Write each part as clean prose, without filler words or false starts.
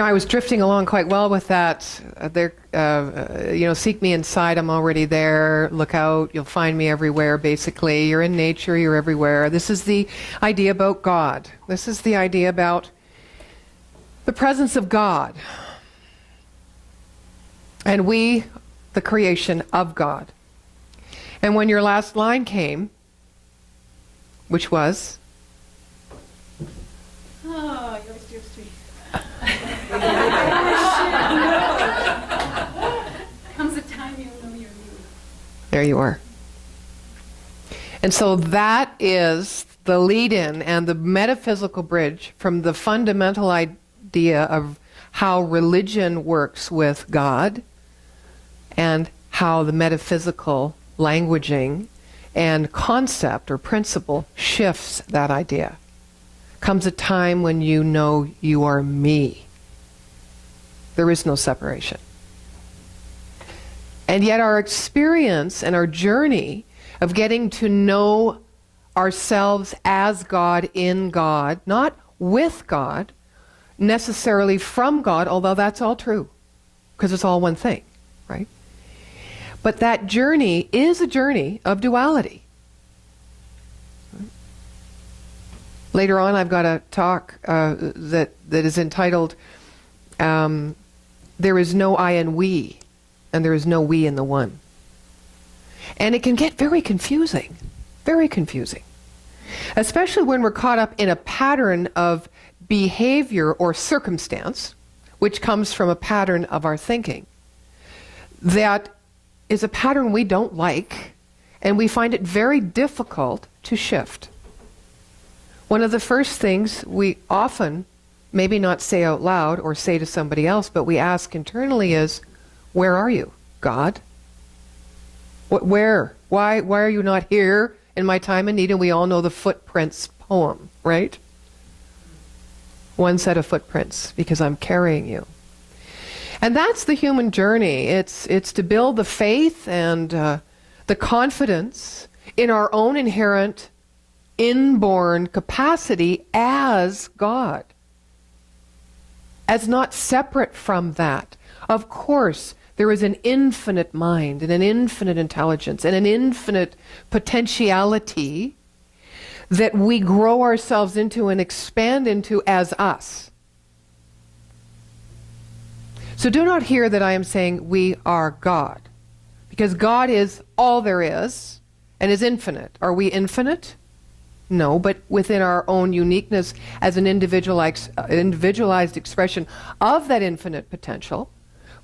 I was drifting along quite well with that. Seek me inside, I'm already there. Look out, you'll find me everywhere, basically. You're in nature, you're everywhere. This is the idea about God. This is the idea about the presence of God. And we, the creation of God. And when your last line came, which was? Oh, yours, three. Comes a time you'll know you're me. There you are. And so that is the lead-in and the metaphysical bridge from the fundamental idea of how religion works with God and how the metaphysical languaging and concept or principle shifts that idea. Comes a time when you know you are me. There is no separation. And yet our experience and our journey of getting to know ourselves as God in God, not with God, necessarily from God, although that's all true, because it's all one thing, right? But that journey is a journey of duality. Later on, I've got a talk that is entitled, There is no I in we, and there is no we in the one. And it can get very confusing, especially when we're caught up in a pattern of behavior or circumstance, which comes from a pattern of our thinking. That is a pattern we don't like, and we find it very difficult to shift. One of the first things we often, maybe not say out loud or say to somebody else, but we ask internally is, where are you, God? Where? Why are you not here in my time of need? And we all know the footprints poem, right? One set of footprints, because I'm carrying you. And that's the human journey. It's to build the faith and the confidence in our own inherent, inborn capacity as God. As not separate from that. Of course, there is an infinite mind and an infinite intelligence and an infinite potentiality that we grow ourselves into and expand into as us. So do not hear that I am saying we are God, because God is all there is and is infinite. Are we infinite? No, but within our own uniqueness as an individualized expression of that infinite potential,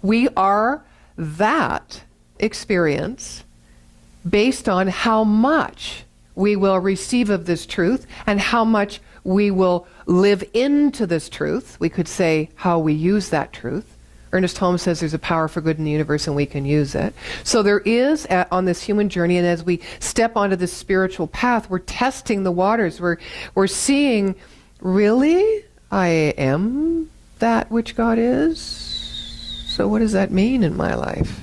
we are that experience based on how much we will receive of this truth and how much we will live into this truth. We could say how we use that truth. Ernest Holmes says there's a power for good in the universe and we can use it. So there is, on this human journey, and as we step onto this spiritual path, we're testing the waters. We're seeing, really, I am that which God is? So what does that mean in my life?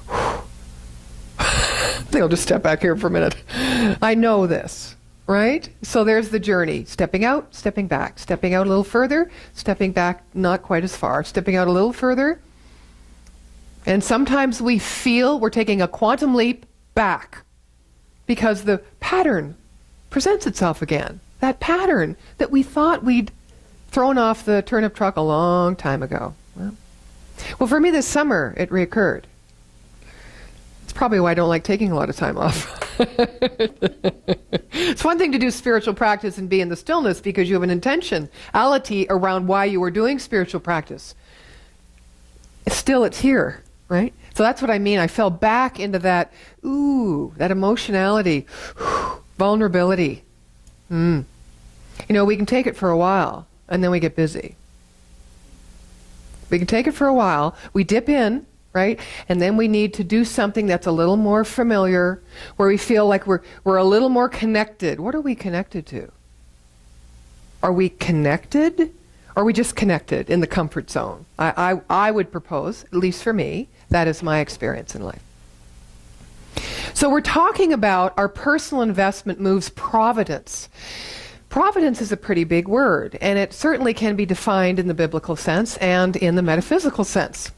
I think I'll just step back here for a minute. I know this. Right? So there's the journey. Stepping out, stepping back. Stepping out a little further, stepping back not quite as far. Stepping out a little further. And sometimes we feel we're taking a quantum leap back because the pattern presents itself again. That pattern that we thought we'd thrown off the turnip truck a long time ago. Well, for me this summer, it reoccurred. It's probably why I don't like taking a lot of time off. It's one thing to do spiritual practice and be in the stillness because you have an intentionality around why you are doing spiritual practice. Still, it's here, right? So that's what I mean. I fell back into that, that emotionality, vulnerability. You know, we can take it for a while, and then we get busy. We can take it for a while, we dip in, right? And then we need to do something that's a little more familiar, where we feel like we're a little more connected. What are we connected to? Are we connected? Or are we just connected in the comfort zone? I would propose, at least for me, that is my experience in life. So we're talking about our personal investment moves Providence. Providence is a pretty big word, and it certainly can be defined in the biblical sense and in the metaphysical sense.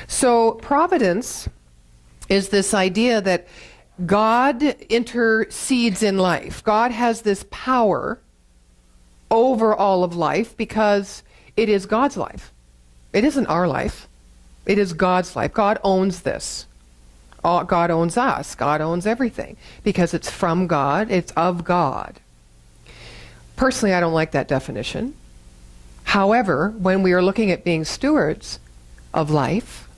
So providence is this idea that God intercedes in life. God has this power over all of life because it is God's life. It isn't our life. It is God's life. God owns this. God owns us. God owns everything because it's from God. It's of God. Personally, I don't like that definition. However, when we are looking at being stewards of life,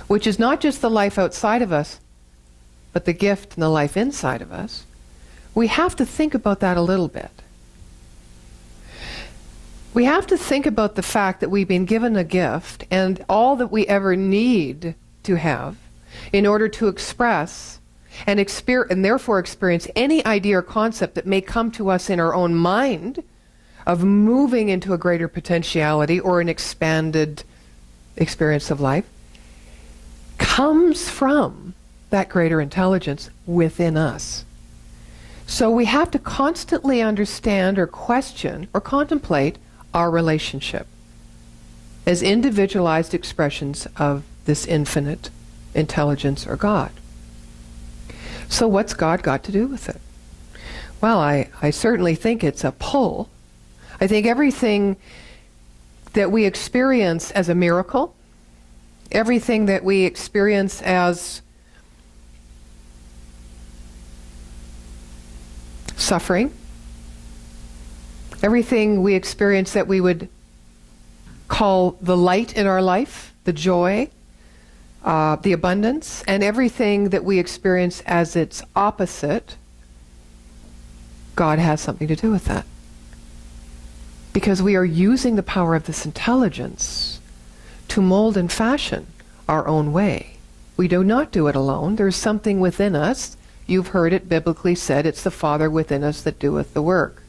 which is not just the life outside of us, but the gift and the life inside of us, we have to think about that a little bit. We have to think about the fact that we've been given a gift, and all that we ever need to have in order to express and therefore experience any idea or concept that may come to us in our own mind of moving into a greater potentiality or an expanded experience of life, comes from that greater intelligence within us. So we have to constantly understand or question or contemplate our relationship as individualized expressions of this infinite intelligence or God. So what's God got to do with it? Well, I certainly think it's a pull. I think everything that we experience as a miracle, everything that we experience as suffering, everything we experience that we would call the light in our life, the joy, the abundance, and everything that we experience as its opposite, God has something to do with that. Because we are using the power of this intelligence to mold and fashion our own way. We do not do it alone. There's something within us. You've heard it biblically said, it's the Father within us that doeth the work.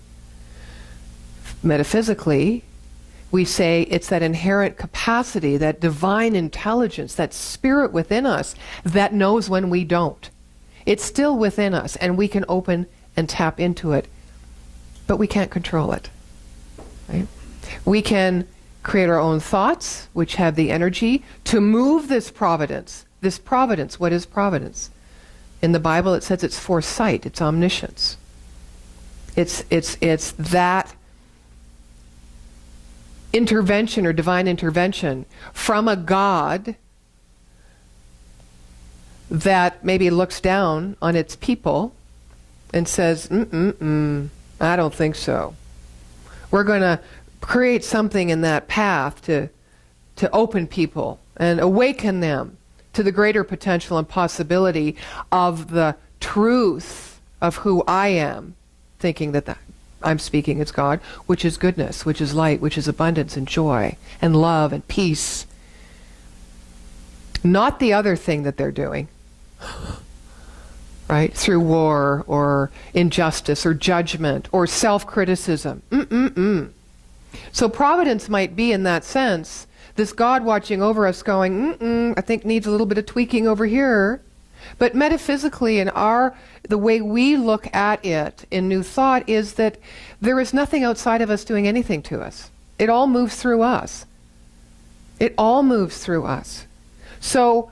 Metaphysically, we say it's that inherent capacity, that divine intelligence, that spirit within us that knows when we don't. It's still within us, and we can open and tap into it, but we can't control it. Right? We can create our own thoughts, which have the energy to move this providence. This providence, what is providence? In the Bible, it says it's foresight, it's omniscience. It's that intervention or divine intervention from a God that maybe looks down on its people and says, I don't think so. We're going to create something in that path to open people and awaken them to the greater potential and possibility of the truth of who I am, thinking that I'm speaking as God, which is goodness, which is light, which is abundance and joy and love and peace. Not the other thing that they're doing, right? Through war or injustice or judgment or self-criticism. So providence might be, in that sense, this God watching over us going, I think needs a little bit of tweaking over here. But metaphysically, the way we look at it in New Thought is that there is nothing outside of us doing anything to us. It all moves through us. It all moves through us. So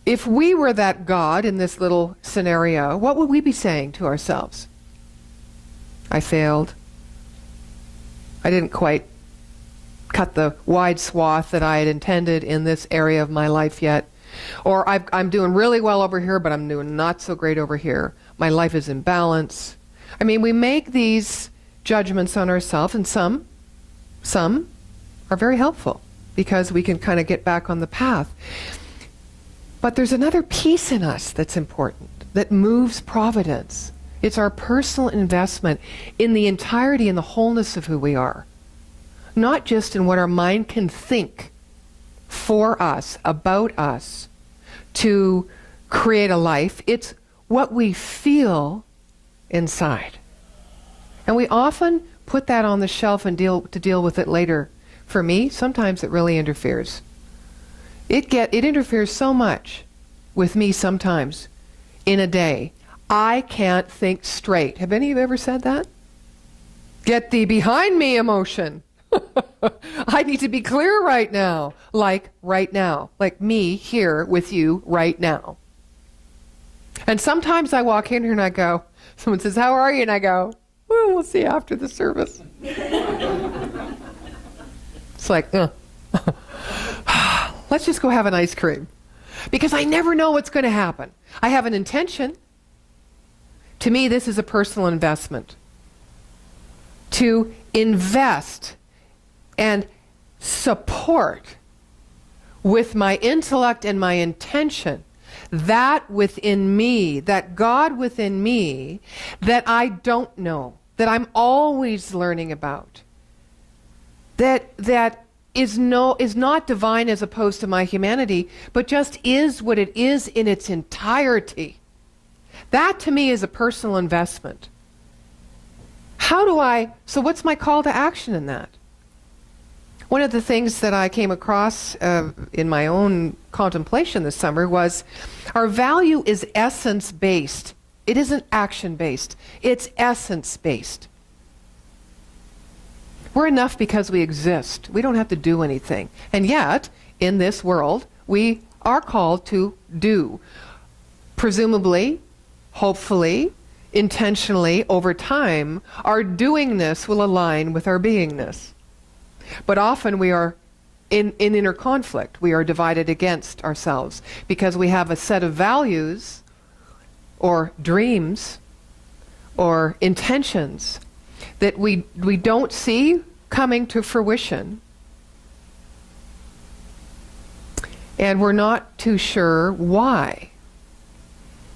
if we were that God in this little scenario, what would we be saying to ourselves? I failed. I didn't quite cut the wide swath that I had intended in this area of my life yet. Or I'm doing really well over here, but I'm doing not so great over here. My life is in balance. I mean, we make these judgments on ourselves, and some are very helpful because we can kind of get back on the path. But there's another piece in us that's important, that moves providence. It's our personal investment in the entirety and the wholeness of who we are. Not just in what our mind can think for us, about us, to create a life. It's what we feel inside. And we often put that on the shelf and deal with it later. For me, sometimes it really interferes. It interferes so much with me sometimes in a day. I can't think straight. Have any of you ever said that? Get thee behind me emotion. I need to be clear right now. Like right now. Like me here with you right now. And sometimes I walk in here and I go, someone says, how are you? And I go, well, we'll see after the service. It's like, let's just go have an ice cream. Because I never know what's going to happen. I have an intention. To me, this is a personal investment. To invest and support with my intellect and my intention that within me, that God within me, that I don't know, that I'm always learning about, that is not divine as opposed to my humanity, but just is what it is in its entirety. That to me is a personal investment. So what's my call to action in that? One of the things that I came across in my own contemplation this summer was our value is essence-based. It isn't action-based. It's essence-based. We're enough because we exist. We don't have to do anything. And yet, in this world, we are called to do. Presumably, hopefully, intentionally, over time, our doingness will align with our beingness. But often we are in inner conflict. We are divided against ourselves because we have a set of values or dreams or intentions that we don't see coming to fruition. And we're not too sure why.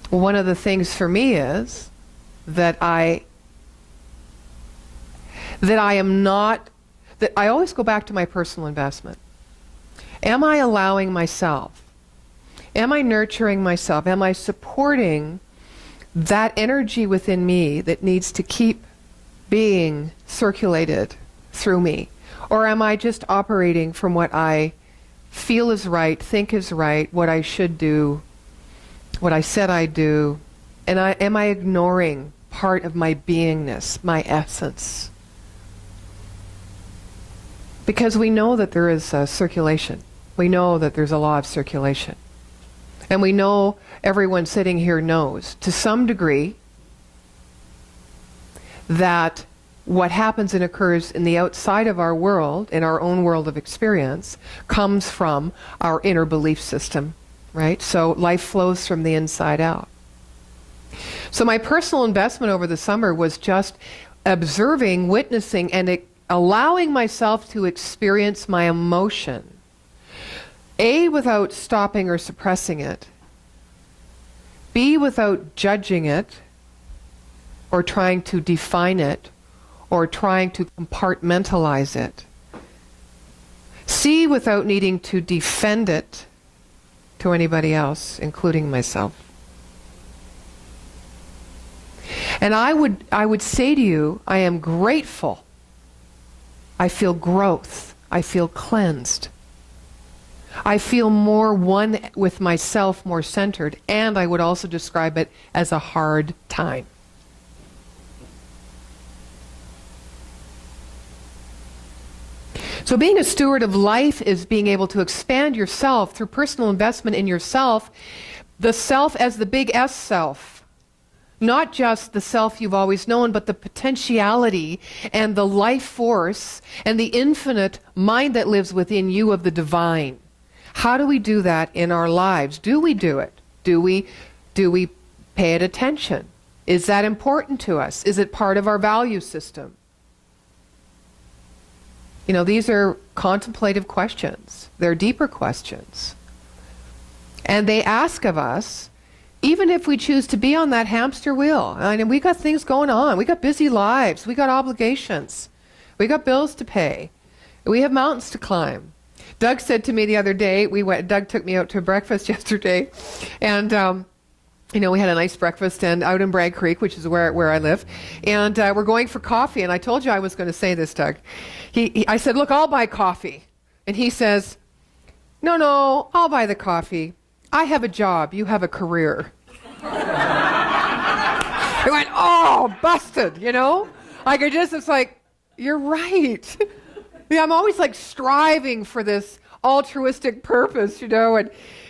One of the things for me is that I always go back to my personal investment. Am I allowing myself? Am I nurturing myself? Am I supporting that energy within me that needs to keep being circulated through me? Or am I just operating from what I feel is right, think is right, what I should do, what I said I'd do? And am I ignoring part of my beingness, my essence? Because we know that there is circulation. We know that there's a law of circulation. And we know, everyone sitting here knows, to some degree, that what happens and occurs in the outside of our world, in our own world of experience, comes from our inner belief system, right? So life flows from the inside out. So my personal investment over the summer was just observing, witnessing, and allowing myself to experience my emotion. A, without stopping or suppressing it. B, without judging it or trying to define it or trying to compartmentalize it. C, without needing to defend it to anybody else, including myself. And I would say to you, I am grateful. I feel growth. I feel cleansed. I feel more one with myself, more centered, and I would also describe it as a hard time. So being a steward of life is being able to expand yourself through personal investment in yourself, the self as the big S self. Not just the self you've always known, but the potentiality and the life force and the infinite mind that lives within you of the divine. How do we do that in our lives? Do we do it? Do we pay it attention? Is that important to us? Is it part of our value system? You know, these are contemplative questions. They're deeper questions. And they ask of us, even if we choose to be on that hamster wheel, and we got things going on, we got busy lives, we got obligations, we got bills to pay, we have mountains to climb. Doug said to me the other day, Doug took me out to breakfast yesterday, and we had a nice breakfast and out in Bragg Creek, which is where I live, and we're going for coffee. And I told you I was going to say this, Doug. I said, look, I'll buy coffee. And he says, no, I'll buy the coffee. I have a job. You have a career. I went, oh, busted, It's like, you're right. Yeah, I'm always like striving for this altruistic purpose,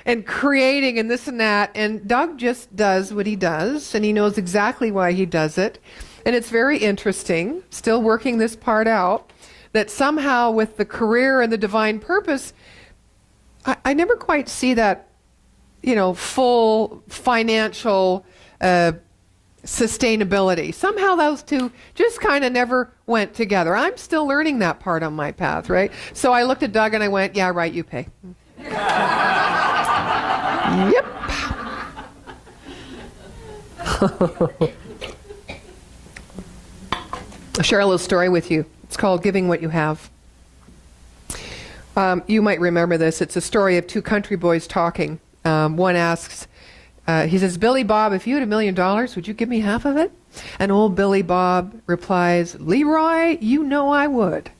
and creating and this and that. And Doug just does what he does, and he knows exactly why he does it. And it's very interesting, still working this part out, that somehow with the career and the divine purpose, I never quite see that, full financial sustainability. Somehow those two just kind of never went together. I'm still learning that part on my path, right? So I looked at Doug and I went, yeah, right, you pay. Yep. I'll share a little story with you. It's called Giving What You Have. You might remember this. It's a story of two country boys talking. One asks, he says, Billy Bob, if you had $1 million, would you give me half of it? And old Billy Bob replies, Leroy, you know I would.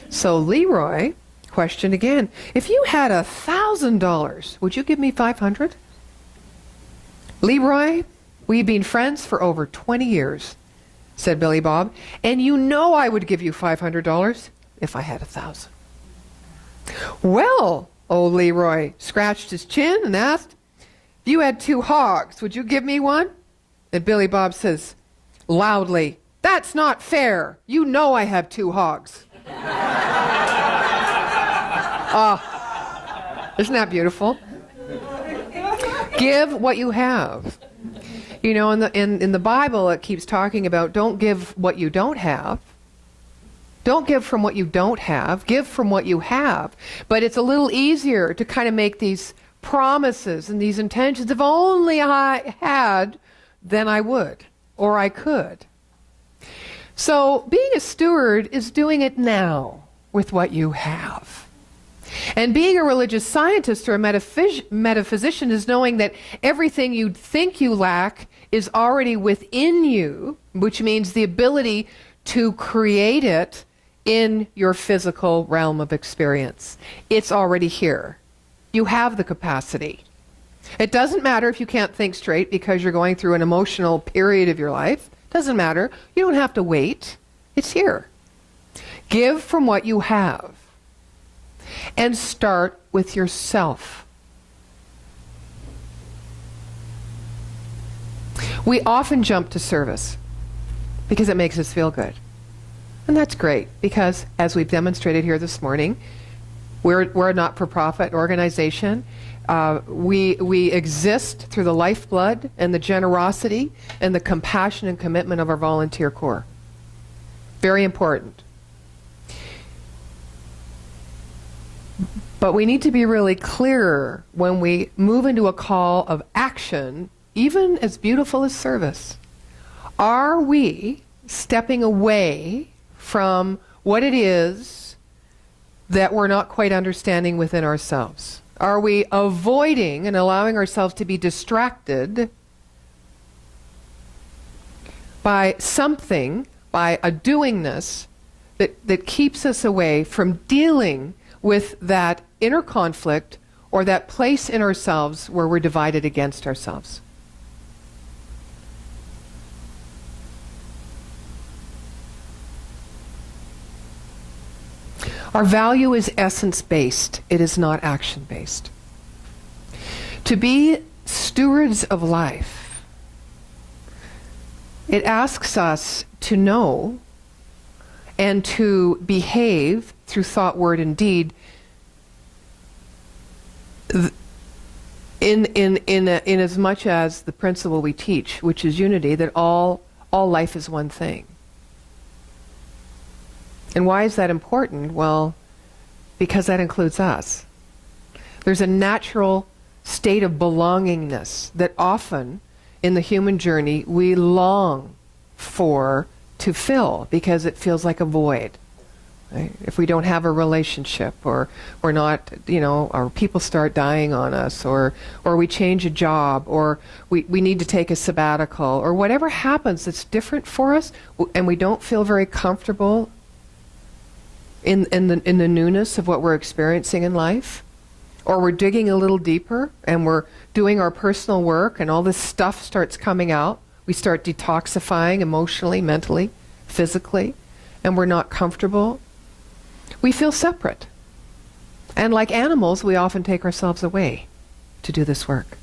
So Leroy questioned again, if you had $1,000, would you give me 500? Leroy, we've been friends for over 20 years, said Billy Bob, and you know I would give you $500 if I had 1,000. Well, old Leroy scratched his chin and asked, if you had 2 hogs, would you give me one? And Billy Bob says loudly, that's not fair. You know I have 2 hogs. Isn't that beautiful? Give what you have. In the Bible, it keeps talking about don't give what you don't have. Don't give from what you don't have. Give from what you have. But it's a little easier to kind of make these promises and these intentions. If only I had, then I would, or I could. So being a steward is doing it now with what you have. And being a religious scientist or a metaphysician is knowing that everything you think you lack is already within you, which means the ability to create it in your physical realm of experience. It's already here. You have the capacity. It doesn't matter if you can't think straight because you're going through an emotional period of your life. It doesn't matter. You don't have to wait. It's here. Give from what you have. And start with yourself. We often jump to service because it makes us feel good. And that's great because, as we've demonstrated here this morning, we're a not-for-profit organization. We exist through the lifeblood and the generosity and the compassion and commitment of our volunteer corps. Very important. But we need to be really clear when we move into a call of action, even as beautiful as service. Are we stepping away from what it is that we're not quite understanding within ourselves? Are we avoiding and allowing ourselves to be distracted by something, by a doingness that keeps us away from dealing with that inner conflict or that place in ourselves where we're divided against ourselves? Our value is essence-based. It is not action-based. To be stewards of life, it asks us to know and to behave through thought, word, and deed in as much as the principle we teach, which is unity, that all life is one thing. And why is that important? Well, because that includes us. There's a natural state of belongingness that often in the human journey we long for to fill because it feels like a void. Right? If we don't have a relationship, or we're not, or people start dying on us, or we change a job, or we need to take a sabbatical, or whatever happens that's different for us, and we don't feel very comfortable in the newness of what we're experiencing in life, or we're digging a little deeper and we're doing our personal work and all this stuff starts coming out. We start detoxifying emotionally, mentally, physically, and we're not comfortable, we feel separate. And like animals, we often take ourselves away to do this work.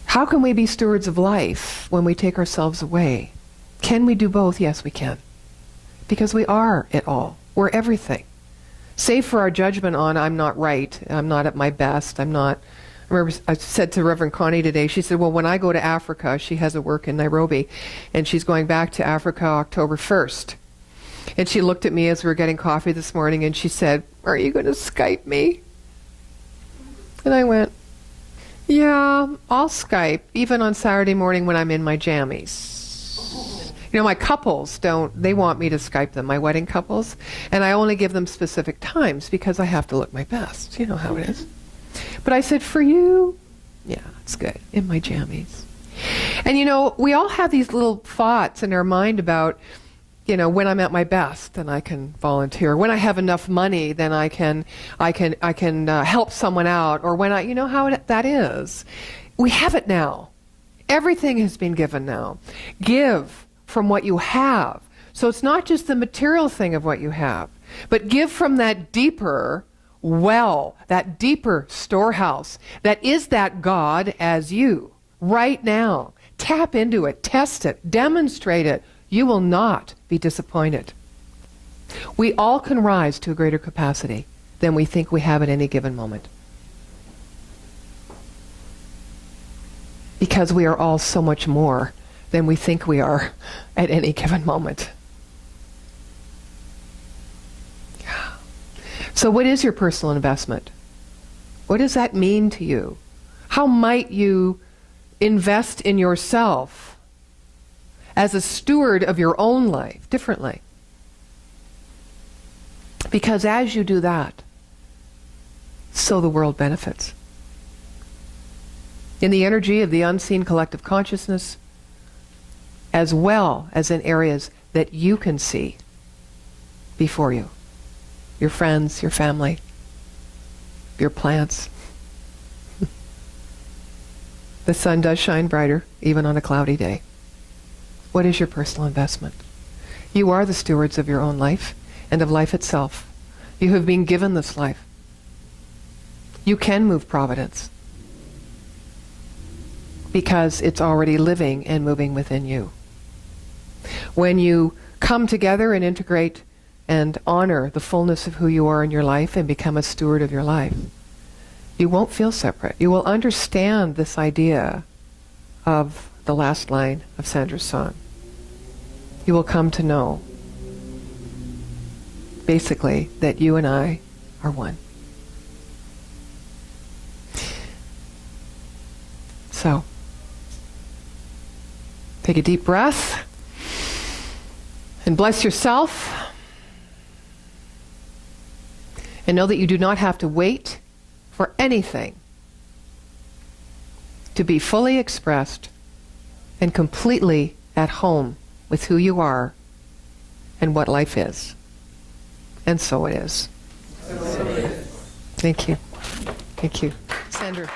How can we be stewards of life when we take ourselves away? Can we do both? Yes, we can. Because we are it all. We're everything. Save for our judgment on, I'm not right, I'm not at my best, I'm not... I remember I said to Reverend Connie today, she said, well, when I go to Africa, she has a work in Nairobi, and she's going back to Africa October 1st. And she looked at me as we were getting coffee this morning, and she said, are you going to Skype me? And I went, yeah, I'll Skype, even on Saturday morning when I'm in my jammies. You know, my couples they want me to Skype them, my wedding couples, and I only give them specific times because I have to look my best. You know how it is. But I said, for you, yeah, it's good, in my jammies. And you know, we all have these little thoughts in our mind about, you know, when I'm at my best, then I can volunteer. When I have enough money, then I can help someone out. Or when you know how that is. We have it now. Everything has been given now. Give from what you have. So it's not just the material thing of what you have, but give from that deeper well, that deeper storehouse that is that God as you right now. Tap into it, test it, demonstrate it. You will not be disappointed. We all can rise to a greater capacity than we think we have at any given moment. Because we are all so much more than we think we are at any given moment. So what is your personal investment? What does that mean to you? How might you invest in yourself as a steward of your own life differently? Because as you do that, so the world benefits. In the energy of the unseen collective consciousness, as well as in areas that you can see before you. Your friends, your family, your plants. The sun does shine brighter, even on a cloudy day. What is your personal investment? You are the stewards of your own life and of life itself. You have been given this life. You can move Providence because it's already living and moving within you. When you come together and integrate and honor the fullness of who you are in your life and become a steward of your life, you won't feel separate. You will understand this idea of the last line of Sandra's song. You will come to know, basically, that you and I are one. So, take a deep breath and bless yourself. And know that you do not have to wait for anything to be fully expressed and completely at home with who you are and what life is. And so it is. Thank you. Thank you. Sandra.